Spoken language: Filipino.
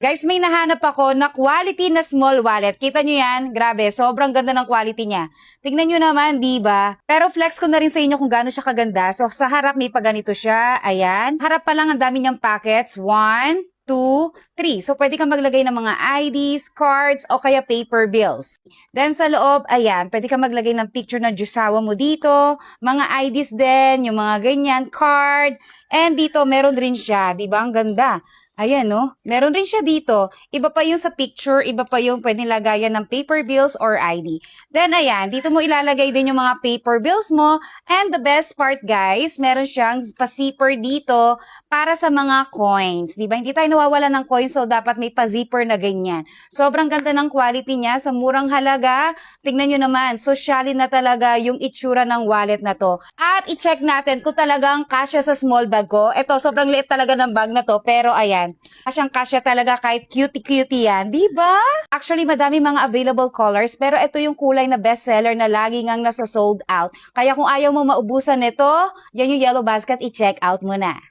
Guys, may nahanap ako na quality na small wallet. Kita nyo yan? Grabe, sobrang ganda ng quality niya. Tingnan nyo naman, di ba? Pero flex ko na rin sa inyo kung gaano siya kaganda. So, sa harap may paganito siya. Ayan. Harap pa lang ang dami niyang packets. 1, 2, 3. So, pwede kang maglagay ng mga IDs, cards, o kaya paper bills. Then, sa loob, ayan, pwede kang maglagay ng picture ng jusawa mo dito, mga IDs din, yung mga ganyan, card, and dito, meron rin siya. Diba? Ang ganda. Ayan, no? Meron rin siya dito. Iba pa yung sa picture, iba pa yung pwede lagayan ng paper bills or ID. Then, ayan, dito mo ilalagay din yung mga paper bills mo. And the best part, guys, meron siyang pa-zipper dito para sa mga coins. Diba? Hindi tayo nawawala ng coins, so dapat may pa-zipper na ganyan. Sobrang ganda ng quality niya sa murang halaga. Tingnan nyo naman, sosyalin na talaga yung itsura ng wallet na to. At i-check natin kung talagang kasya sa small bag ko. Ito, sobrang liit talaga ng bag na to, pero ayan, kasyang-kasya talaga kahit cutie-cutie yan, di ba? Actually, madami mga available colors, pero ito yung kulay na bestseller na lagi ngang nasa sold out. Kaya kung ayaw mo maubusan nito, yan yung yellow basket, i-check out mo na.